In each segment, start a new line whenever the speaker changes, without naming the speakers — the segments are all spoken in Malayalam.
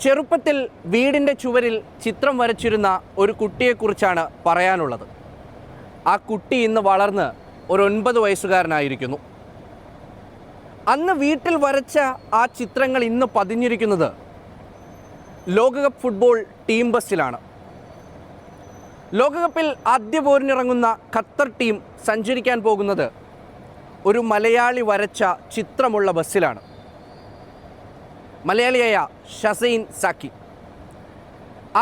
ചെറുപ്പത്തിൽ വീടിൻ്റെ ചുവരിൽ ചിത്രം വരച്ചിരുന്ന ഒരു കുട്ടിയെക്കുറിച്ചാണ് പറയാനുള്ളത്. ആ കുട്ടി ഇന്ന് വളർന്ന് ഒരു 9 വയസ്സുകാരനായിരിക്കുന്നു. അന്ന് വീട്ടിൽ വരച്ച ആ ചിത്രങ്ങൾ ഇന്ന് പതിഞ്ഞിരിക്കുന്നത് ലോകകപ്പ് ഫുട്ബോൾ ടീം ബസ്സിലാണ്. ലോകകപ്പിൽ ആദ്യ പോരിനിറങ്ങുന്ന ഖത്തർ ടീം സഞ്ചരിക്കാൻ പോകുന്നത് ഒരു മലയാളി വരച്ച ചിത്രമുള്ള ബസ്സിലാണ്. മലയാളിയായ ഷസൈൻ സാക്കി.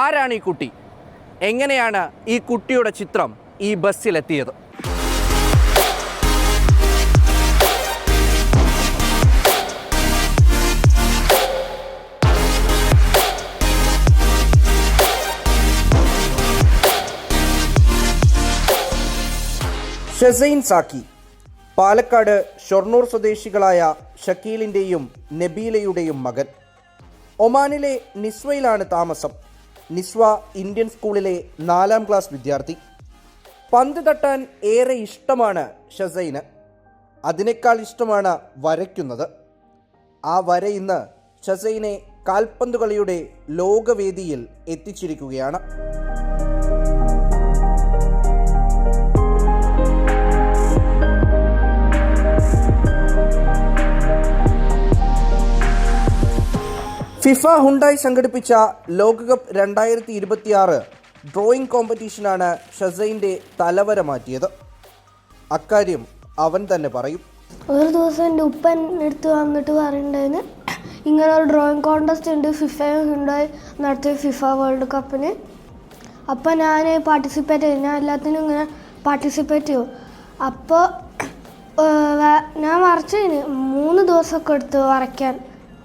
ആരാണ് ഈ കുട്ടി? എങ്ങനെയാണ് ഈ കുട്ടിയുടെ ചിത്രം ഈ ബസ്സിലെത്തിയത്? ഷസൈൻ സാക്കി പാലക്കാട് ഷൊർണൂർ സ്വദേശികളായ ഷക്കീലിൻ്റെയും നബീലയുടെയും മകൻ. ഒമാനിലെ നിസ്വയിലാണ് താമസം. നിസ്വ ഇന്ത്യൻ സ്കൂളിലെ 4ാം ക്ലാസ് വിദ്യാർത്ഥി. പന്ത് തട്ടാൻ ഏറെ ഇഷ്ടമാണ് ഷസൈന്. അതിനേക്കാൾ ഇഷ്ടമാണ് വരയ്ക്കുന്നത്. ആ വര ഇന്ന് ഷസൈനെ കാൽപന്ത് കളിയുടെ ലോകവേദിയിൽ എത്തിച്ചിരിക്കുകയാണ്. ഫിഫ ഹുണ്ടായി സംഘടിപ്പിച്ച ലോകകപ്പ് 2026 ഡ്രോയിങ് കോമ്പറ്റീഷനാണ് ഷസൈൻ്റെ തലവര മാറ്റിയത്. അക്കാര്യം അവൻ തന്നെ പറയും.
ഒരു ദിവസം എൻ്റെ ഉപ്പൻ എടുത്ത് വന്നിട്ട് പറയുന്നുണ്ടായിരുന്നു, ഇങ്ങനെ ഒരു ഡ്രോയിങ് കോൺടെസ്റ്റ് ഉണ്ട് ഫിഫ ഹുണ്ടായി നടത്തിയ ഫിഫ വേൾഡ് കപ്പിന്. അപ്പോൾ ഞാൻ പാർട്ടിസിപ്പേറ്റ് ചെയ്യും. ഞാൻ എല്ലാത്തിനും ഇങ്ങനെ പാർട്ടിസിപ്പേറ്റ് ചെയ്യും. അപ്പോൾ ഞാൻ വരച്ചതിന് 3 ദിവസമൊക്കെ എടുത്ത് വരയ്ക്കാൻ.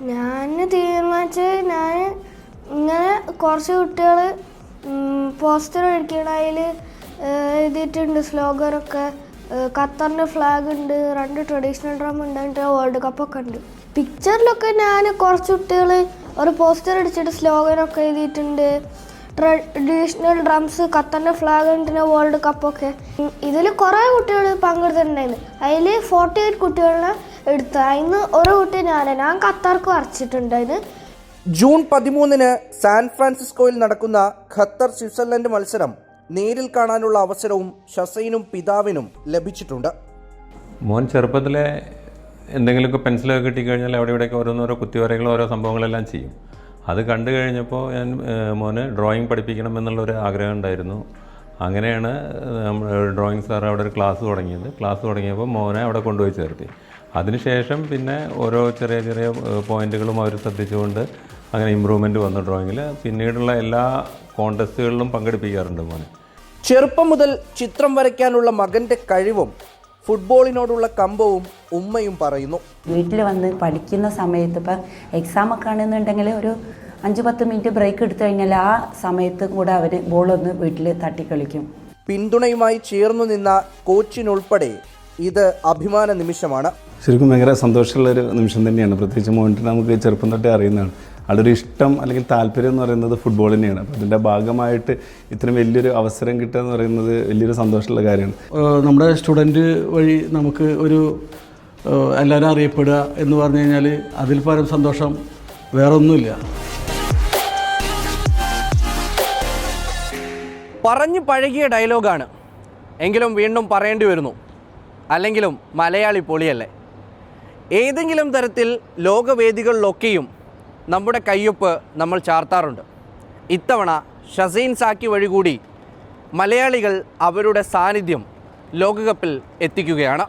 ഞാൻ തീരുമാനിച്ച് ഞാൻ ഇങ്ങനെ കുറച്ച് കുട്ടികൾ പോസ്റ്റർ അടിക്കണം. അതിൽ എഴുതിയിട്ടുണ്ട് സ്ലോഗനൊക്കെ. ഖത്തറിൻ്റെ ഫ്ലാഗ് ഉണ്ട്, 2 ട്രഡീഷണൽ ഡ്രം ഉണ്ട്, അതിൻ്റെ വേൾഡ് കപ്പൊക്കെ ഉണ്ട്. പിക്ചറിലൊക്കെ ഞാൻ കുറച്ച് കുട്ടികൾ ഒരു പോസ്റ്റർ അടിച്ചിട്ട് സ്ലോഗനൊക്കെ എഴുതിയിട്ടുണ്ട്. ട്രഡീഷണൽ ഡ്രംസ്, ഖത്തറിൻ്റെ ഫ്ലാഗ് ഉണ്ട്, വേൾഡ് കപ്പൊക്കെ. ഇതിൽ കുറേ കുട്ടികൾ പങ്കെടുത്തിട്ടുണ്ടായിരുന്നു. അതിൽ 48 കുട്ടികളെ എടുത്ത് അതിന് ഒരു കുട്ടി ഞാൻ ഖത്തർക്ക് വരച്ചിട്ടുണ്ടായിരുന്നു.
ജൂൺ 13 സാൻ ഫ്രാൻസിസ്കോയിൽ നടക്കുന്ന ഖത്തർ സ്വിറ്റ്സർലൻഡ് മത്സരം നേരിൽ കാണാനുള്ള അവസരവും ഷസൈനും പിതാവിനും ലഭിച്ചിട്ടുണ്ട്.
മോൻ ചെറുപ്പത്തിലെ എന്തെങ്കിലുമൊക്കെ പെൻസിലൊക്കെ കിട്ടിക്കഴിഞ്ഞാൽ അവിടെ ഇവിടെയൊക്കെ ഓരോന്നോരോ കുത്തിവരകളും ഓരോ സംഭവങ്ങളെല്ലാം ചെയ്യും. അത് കണ്ടു കഴിഞ്ഞപ്പോൾ ഞാൻ മോന് ഡ്രോയിങ് പഠിപ്പിക്കണം എന്നുള്ളൊരു ആഗ്രഹം ഉണ്ടായിരുന്നു. അങ്ങനെയാണ് ഡ്രോയിങ് സാർ അവിടെ ഒരു ക്ലാസ് തുടങ്ങിയത്. ക്ലാസ് തുടങ്ങിയപ്പോൾ മോനെ അവിടെ കൊണ്ടുപോയി ചേർത്തി. അതിനുശേഷം പിന്നെ ഓരോ ചെറിയ ചെറിയ പോയിന്റുകളും അവർ ശ്രദ്ധിച്ചുകൊണ്ട് അങ്ങനെ ഇമ്പ്രൂവ്മെൻറ്റ് വന്നു ഡ്രോയിങ്ങിൽ. പിന്നീടുള്ള എല്ലാ കോൺടെസ്റ്റുകളിലും പങ്കെടുപ്പിക്കാറുണ്ട് മോനെ.
ചെറുപ്പം മുതൽ ചിത്രം വരയ്ക്കാനുള്ള മകൻ്റെ കഴിവും ഫുട്ബോളിനോടുള്ള കമ്പവും ഉമ്മയും പറയുന്നു.
വീട്ടിൽ വന്ന് പഠിക്കുന്ന സമയത്ത് ഇപ്പം എക്സാമൊക്കെ ആണെന്നുണ്ടെങ്കിൽ ഒരു 5-10 മിനിറ്റ് ബ്രേക്ക് എടുത്തു കഴിഞ്ഞാൽ ആ സമയത്ത് കൂടെ അവർ ബോളൊന്ന് വീട്ടിൽ തട്ടിക്കളിക്കും.
പിന്തുണയുമായി ചേർന്നു നിന്ന കോച്ചിനുൾപ്പെടെ ഇത് അഭിമാന നിമിഷമാണ്.
ശരിക്കും ഭയങ്കര സന്തോഷമുള്ളൊരു നിമിഷം തന്നെയാണ്. പ്രത്യേകിച്ച് മോനിട്ട് നമുക്ക് ചെറുപ്പം തൊട്ടേ അറിയുന്നതാണ്. ആളൊരു ഇഷ്ടം അല്ലെങ്കിൽ താല്പര്യം എന്ന് പറയുന്നത് ഫുട്ബോൾ തന്നെയാണ്. അപ്പോൾ അതിൻ്റെ ഭാഗമായിട്ട് ഇത്രയും വലിയൊരു അവസരം കിട്ടുക എന്ന് പറയുന്നത് വലിയൊരു സന്തോഷമുള്ള കാര്യമാണ്.
നമ്മുടെ സ്റ്റുഡൻറ്റ് വഴി നമുക്ക് ഒരു എല്ലാവരും അറിയപ്പെടുക എന്ന് പറഞ്ഞു കഴിഞ്ഞാൽ അതിൽ പരം സന്തോഷം വേറൊന്നുമില്ല.
പറഞ്ഞു പഴകിയ ഡയലോഗാണ്, എങ്കിലും വീണ്ടും പറയേണ്ടി വരുന്നു. അല്ലെങ്കിലും മലയാളി പൊളിയല്ലേ. ഏതെങ്കിലും തരത്തിൽ ലോകവേദികളിലൊക്കെയും നമ്മുടെ കയ്യൊപ്പ് നമ്മൾ ചാർത്താറുണ്ട്. ഇത്തവണ ഷസൈൻ സാക്കി വഴി കൂടി മലയാളികൾ അവരുടെ സാന്നിധ്യം ലോകകപ്പിൽ എത്തിക്കുകയാണ്.